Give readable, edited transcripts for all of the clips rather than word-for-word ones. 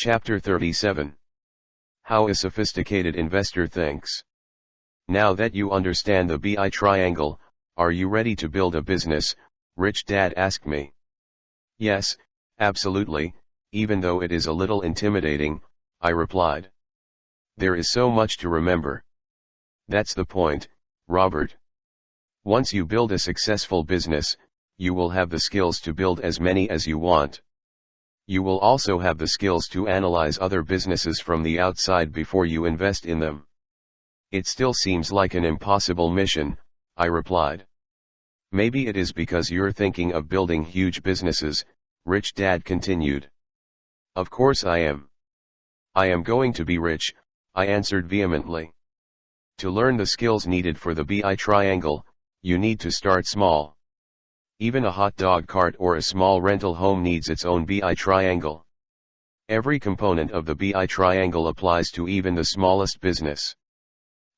Chapter 37. How a Sophisticated Investor Thinks. Now that you understand the BI triangle, are you ready to build a business? Rich Dad asked me. Yes, absolutely, even though it is a little intimidating, I replied. There is so much to remember. That's the point, Robert. Once you build a successful business, you will have the skills to build as many as you want. You will also have the skills to analyze other businesses from the outside before you invest in them. It still seems like an impossible mission, I replied. Maybe it is because you're thinking of building huge businesses, Rich Dad continued. Of course I am. I am going to be rich, I answered vehemently. To learn the skills needed for the BI triangle, you need to start small. Even a hot dog cart or a small rental home needs its own BI triangle. Every component of the BI triangle applies to even the smallest business.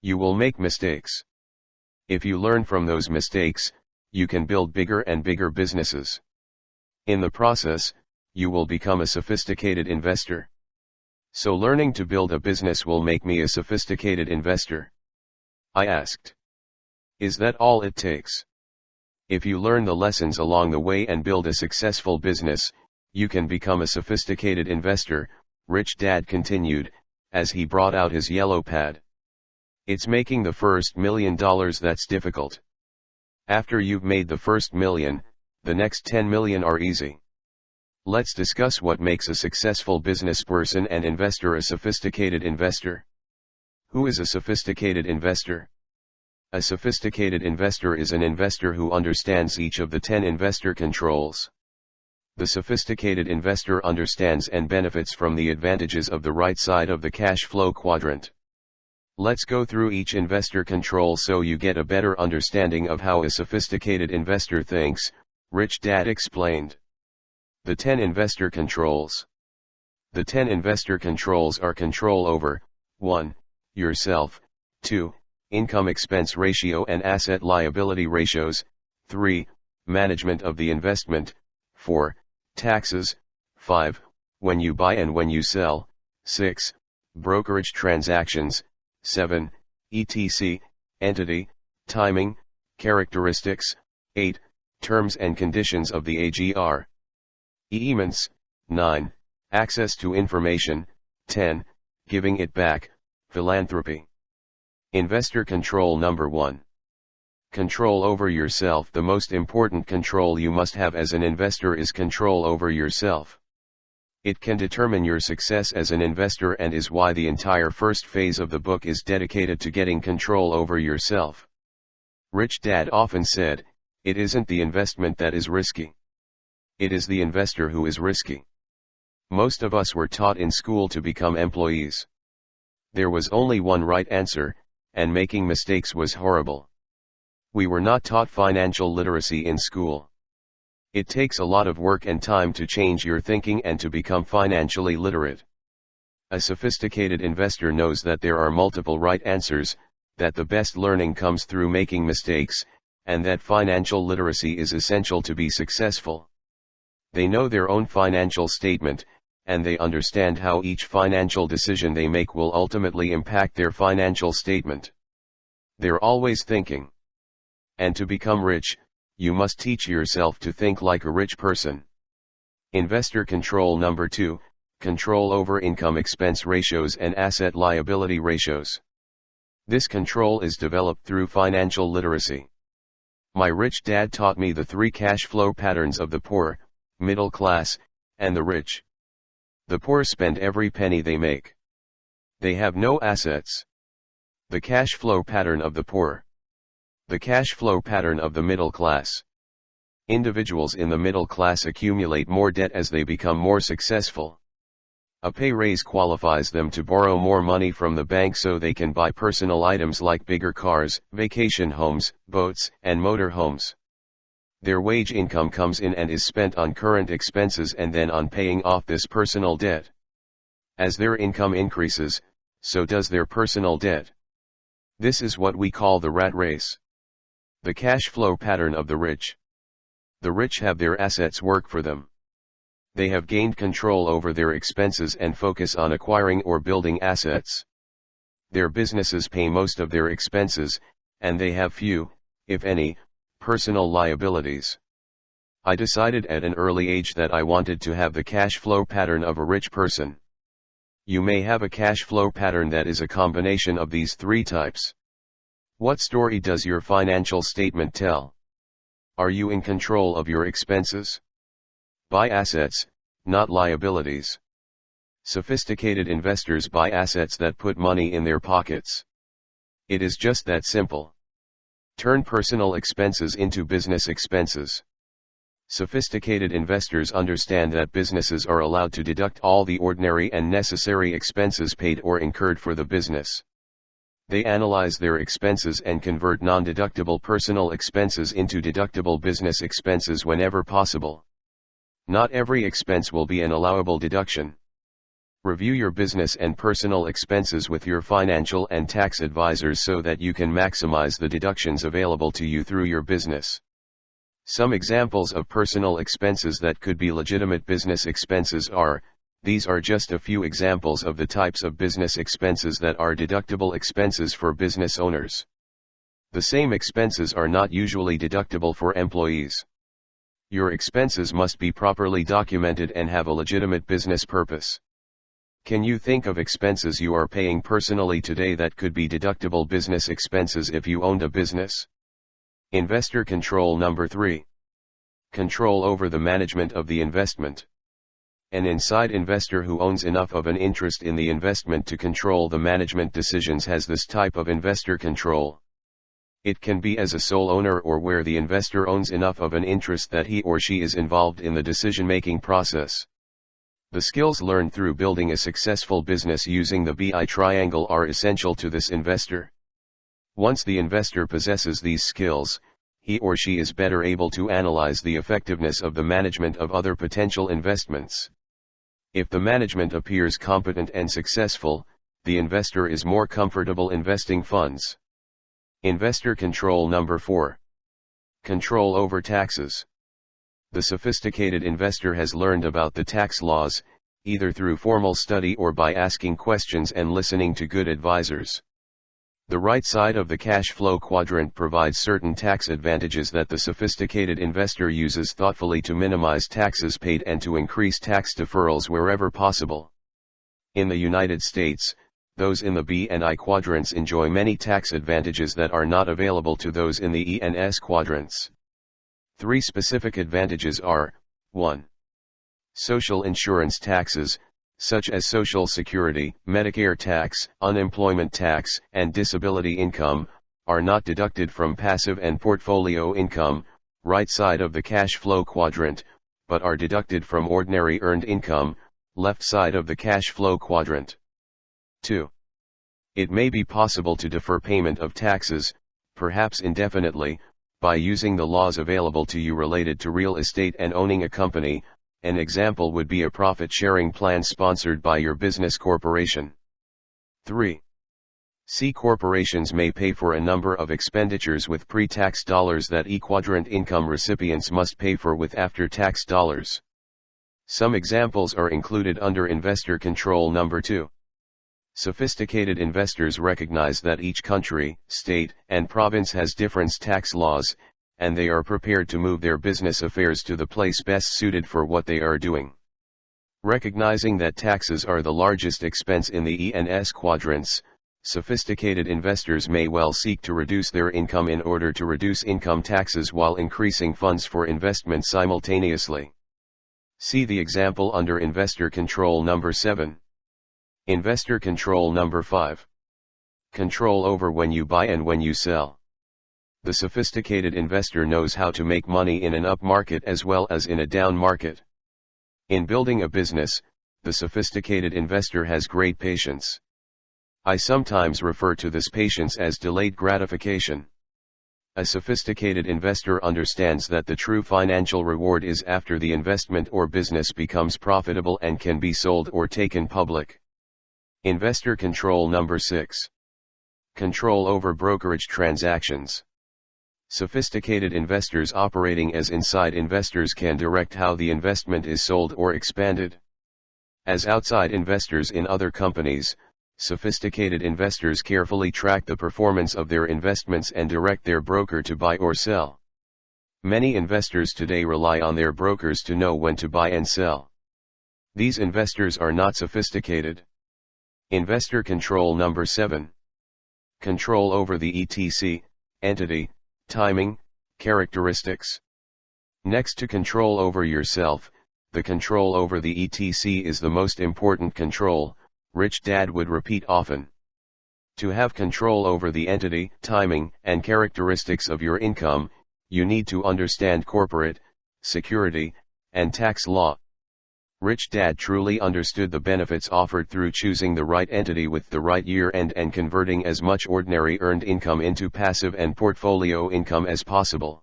You will make mistakes. If you learn from those mistakes, you can build bigger and bigger businesses. In the process, you will become a sophisticated investor. So learning to build a business will make me a sophisticated investor? I asked. Is that all it takes? If you learn the lessons along the way and build a successful business, you can become a sophisticated investor, Rich Dad continued, as he brought out his yellow pad. It's making the first $1 million that's difficult. After you've made the first $1 million, the next 10 million are easy. Let's discuss what makes a successful businessperson and investor a sophisticated investor. Who is a sophisticated investor? A sophisticated investor is an investor who understands each of the 10 investor controls. The sophisticated investor understands and benefits from the advantages of the right side of the cash flow quadrant. Let's go through each investor control so you get a better understanding of how a sophisticated investor thinks, Rich Dad explained. The 10 investor controls. The 10 investor controls are control over 1. Yourself, 2. Income-expense ratio and asset-liability ratios, 3. Management of the investment, 4. Taxes, 5. When you buy and when you sell, 6. Brokerage transactions, 7. etc. Entity, timing, characteristics, 8. Terms and conditions of the AGR. Elements, 9. Access to information, 10. Giving it back, philanthropy. Investor control number 1. Control over yourself. The most important control you must have as an investor is control over yourself. It can determine your success as an investor and is why the entire first phase of the book is dedicated to getting control over yourself. Rich Dad often said, it isn't the investment that is risky. It is the investor who is risky. Most of us were taught in school to become employees. There was only one right answer, and making mistakes was horrible. We were not taught financial literacy in school. It takes a lot of work and time to change your thinking and to become financially literate. A sophisticated investor knows that there are multiple right answers, that the best learning comes through making mistakes, and that financial literacy is essential to be successful. They know their own financial statement, and they understand how each financial decision they make will ultimately impact their financial statement. They're always thinking. And to become rich, you must teach yourself to think like a rich person. Investor control number 2, control over income-expense ratios and asset-liability ratios. This control is developed through financial literacy. My rich dad taught me the 3 cash flow patterns of the poor, middle class, and the rich. The poor spend every penny they make. They have no assets. The cash flow pattern of the poor. The cash flow pattern of the middle class. Individuals in the middle class accumulate more debt as they become more successful. A pay raise qualifies them to borrow more money from the bank so they can buy personal items like bigger cars, vacation homes, boats, and motor homes. Their wage income comes in and is spent on current expenses and then on paying off this personal debt. As their income increases, so does their personal debt. This is what we call the rat race. The cash flow pattern of the rich. The rich have their assets work for them. They have gained control over their expenses and focus on acquiring or building assets. Their businesses pay most of their expenses, and they have few, if any, personal liabilities. I decided at an early age that I wanted to have the cash flow pattern of a rich person. You may have a cash flow pattern that is a combination of these three types. What story does your financial statement tell? Are you in control of your expenses? Buy assets, not liabilities. Sophisticated investors buy assets that put money in their pockets. It is just that simple. Turn personal expenses into business expenses. Sophisticated investors understand that businesses are allowed to deduct all the ordinary and necessary expenses paid or incurred for the business. They analyze their expenses and convert non-deductible personal expenses into deductible business expenses whenever possible. Not every expense will be an allowable deduction. Review your business and personal expenses with your financial and tax advisors so that you can maximize the deductions available to you through your business. Some examples of personal expenses that could be legitimate business expenses are: these are just a few examples of the types of business expenses that are deductible expenses for business owners. The same expenses are not usually deductible for employees. Your expenses must be properly documented and have a legitimate business purpose. Can you think of expenses you are paying personally today that could be deductible business expenses if you owned a business? Investor control number 3. Control over the management of the investment. An inside investor who owns enough of an interest in the investment to control the management decisions has this type of investor control. It can be as a sole owner or where the investor owns enough of an interest that he or she is involved in the decision-making process. The skills learned through building a successful business using the BI triangle are essential to this investor. Once the investor possesses these skills, he or she is better able to analyze the effectiveness of the management of other potential investments. If the management appears competent and successful, the investor is more comfortable investing funds. Investor control number 4. Control over taxes. The sophisticated investor has learned about the tax laws, either through formal study or by asking questions and listening to good advisors. The right side of the cash flow quadrant provides certain tax advantages that the sophisticated investor uses thoughtfully to minimize taxes paid and to increase tax deferrals wherever possible. In the United States, those in the B and I quadrants enjoy many tax advantages that are not available to those in the E and S quadrants. 3 specific advantages are: 1. Social insurance taxes, such as Social Security, Medicare tax, unemployment tax, and disability income, are not deducted from passive and portfolio income, right side of the cash flow quadrant, but are deducted from ordinary earned income, left side of the cash flow quadrant. 2. It may be possible to defer payment of taxes, perhaps indefinitely, by using the laws available to you related to real estate and owning a company. An example would be a profit-sharing plan sponsored by your business corporation. 3. C corporations may pay for a number of expenditures with pre-tax dollars that E-quadrant income recipients must pay for with after-tax dollars. Some examples are included under Investor Control number 2. Sophisticated investors recognize that each country, state, and province has different tax laws, and they are prepared to move their business affairs to the place best suited for what they are doing. Recognizing that taxes are the largest expense in the E and S quadrants, sophisticated investors may well seek to reduce their income in order to reduce income taxes while increasing funds for investment simultaneously. See the example under Investor Control number 7. Investor Control number 5. Control over when you buy and when you sell. The sophisticated investor knows how to make money in an up market as well as in a down market. In building a business, the sophisticated investor has great patience. I sometimes refer to this patience as delayed gratification. A sophisticated investor understands that the true financial reward is after the investment or business becomes profitable and can be sold or taken public. Investor Control number 6. Control over brokerage transactions. Sophisticated investors operating as inside investors can direct how the investment is sold or expanded. As outside investors in other companies, sophisticated investors carefully track the performance of their investments and direct their broker to buy or sell. Many investors today rely on their brokers to know when to buy and sell. These investors are not sophisticated. Investor control number 7. Control over the ETC, entity, timing, characteristics. Next to control over yourself, the control over the ETC is the most important control, Rich Dad would repeat often. To have control over the entity, timing, and characteristics of your income, you need to understand corporate, security, and tax law. Rich Dad truly understood the benefits offered through choosing the right entity with the right year-end and converting as much ordinary earned income into passive and portfolio income as possible.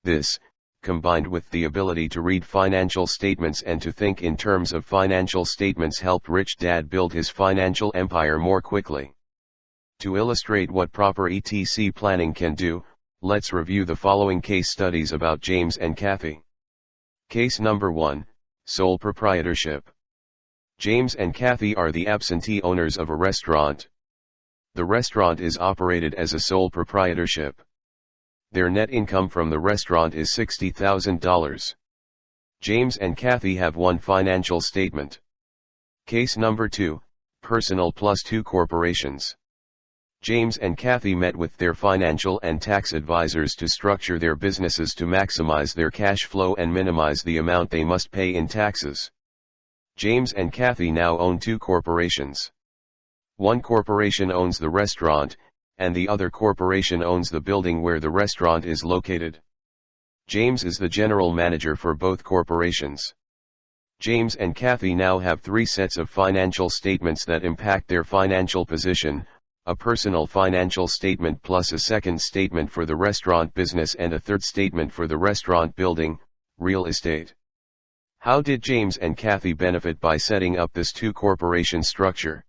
This, combined with the ability to read financial statements and to think in terms of financial statements, helped Rich Dad build his financial empire more quickly. To illustrate what proper ETC planning can do, let's review the following case studies about James and Kathy. Case number 1. Sole proprietorship. James and Kathy are the absentee owners of a restaurant. The restaurant is operated as a sole proprietorship. Their net income from the restaurant is $60,000. James and Kathy have one financial statement. Case number 2, personal plus 2 corporations. James and Kathy met with their financial and tax advisors to structure their businesses to maximize their cash flow and minimize the amount they must pay in taxes. James and Kathy now own 2 corporations. One corporation owns the restaurant, and the other corporation owns the building where the restaurant is located. James is the general manager for both corporations. James and Kathy now have 3 sets of financial statements that impact their financial position: a personal financial statement plus a second statement for the restaurant business and a third statement for the restaurant building, real estate. How did James and Kathy benefit by setting up this 2-corporation structure?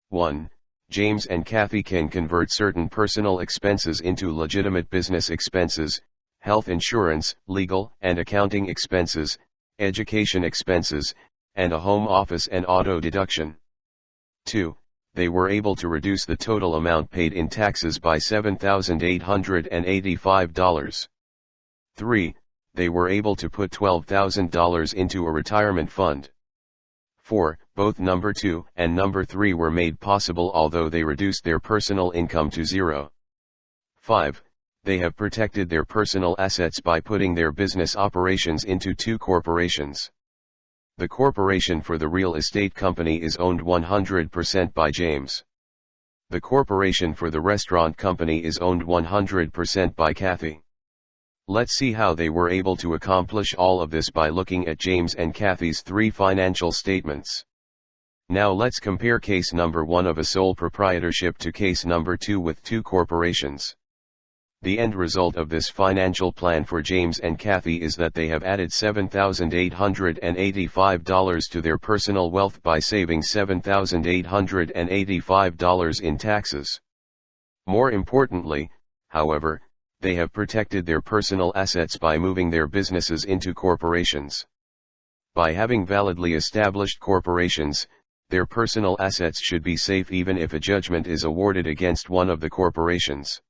1. James and Kathy can convert certain personal expenses into legitimate business expenses: health insurance, legal and accounting expenses, education expenses, and a home office and auto deduction. 2. They were able to reduce the total amount paid in taxes by $7,885. 3. They were able to put $12,000 into a retirement fund. 4. Both number 2 and number 3 were made possible although they reduced their personal income to 0. 5. They have protected their personal assets by putting their business operations into 2 corporations. The corporation for the real estate company is owned 100% by James. The corporation for the restaurant company is owned 100% by Kathy. Let's see how they were able to accomplish all of this by looking at James and Kathy's 3 financial statements. Now let's compare case number 1 of a sole proprietorship to case number 2 with 2 corporations. The end result of this financial plan for James and Kathy is that they have added $7,885 to their personal wealth by saving $7,885 in taxes. More importantly, however, they have protected their personal assets by moving their businesses into corporations. By having validly established corporations, their personal assets should be safe even if a judgment is awarded against one of the corporations.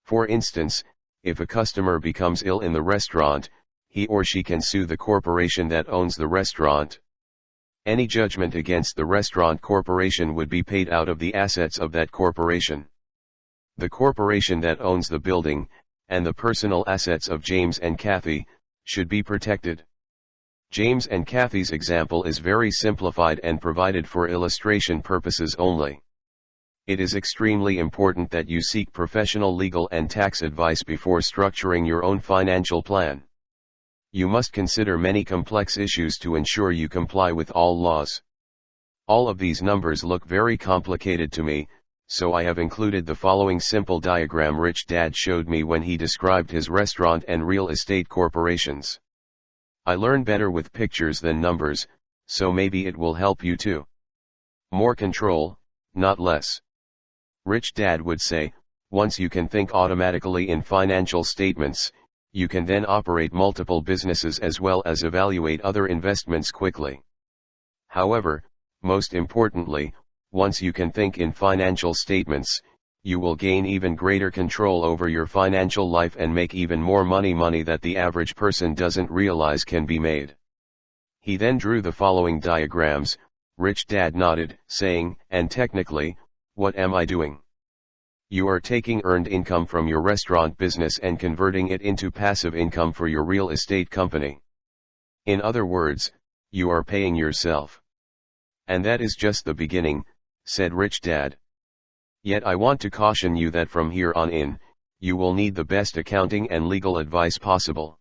For instance, if a customer becomes ill in the restaurant, he or she can sue the corporation that owns the restaurant. Any judgment against the restaurant corporation would be paid out of the assets of that corporation. The corporation that owns the building, and the personal assets of James and Kathy, should be protected. James and Kathy's example is very simplified and provided for illustration purposes only. It is extremely important that you seek professional legal and tax advice before structuring your own financial plan. You must consider many complex issues to ensure you comply with all laws. All of these numbers look very complicated to me, so I have included the following simple diagram Rich Dad showed me when he described his restaurant and real estate corporations. I learn better with pictures than numbers, so maybe it will help you too. More control, not less. Rich Dad would say, Once you can think automatically in financial statements, you can then operate multiple businesses as well as evaluate other investments quickly. However, most importantly, once you can think in financial statements, you will gain even greater control over your financial life and make even more money that the average person doesn't realize can be made. He then drew the following diagrams. Rich Dad nodded, saying, "And technically, what am I doing?" You are taking earned income from your restaurant business and converting it into passive income for your real estate company. In other words, you are paying yourself. And that is just the beginning, said Rich Dad. Yet I want to caution you that from here on in, you will need the best accounting and legal advice possible.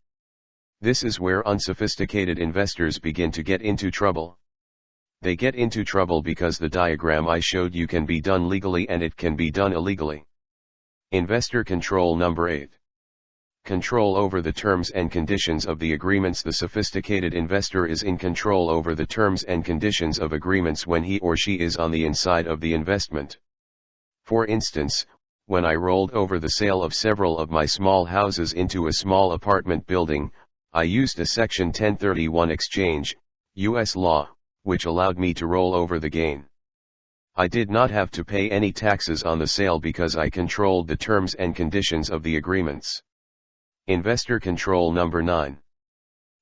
This is where unsophisticated investors begin to get into trouble. They get into trouble because the diagram I showed you can be done legally and it can be done illegally. Investor control number 8. Control over the terms and conditions of the agreements. The sophisticated investor is in control over the terms and conditions of agreements when he or she is on the inside of the investment. For instance, when I rolled over the sale of several of my small houses into a small apartment building, I used a Section 1031 exchange, U.S. law, which allowed me to roll over the gain. I did not have to pay any taxes on the sale because I controlled the terms and conditions of the agreements. Investor control number 9.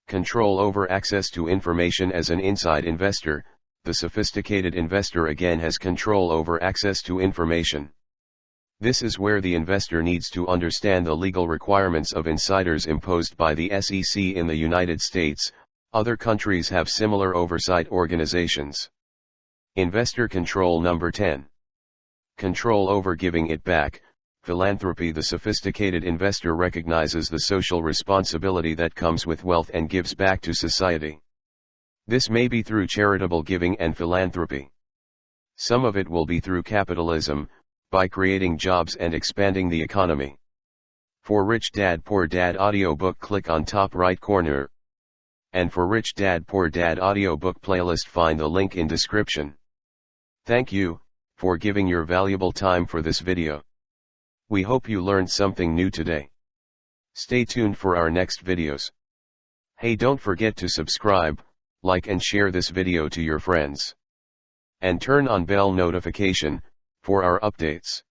Control over access to information. As an inside investor, the sophisticated investor again has control over access to information. This is where the investor needs to understand the legal requirements of insiders imposed by the SEC in the United States. Other countries have similar oversight organizations. Investor control number 10. Control over giving it back. Philanthropy. The sophisticated investor recognizes the social responsibility that comes with wealth and gives back to society. This may be through charitable giving and philanthropy. Some of it will be through capitalism, by creating jobs and expanding the economy. For Rich Dad Poor Dad audiobook, click on top right corner. And for Rich Dad Poor Dad audiobook playlist, find the link in description. Thank you for giving your valuable time for this video. We hope you learned something new today. Stay tuned for our next videos. Hey, don't forget to subscribe, like and share this video to your friends. And turn on bell notification for our updates.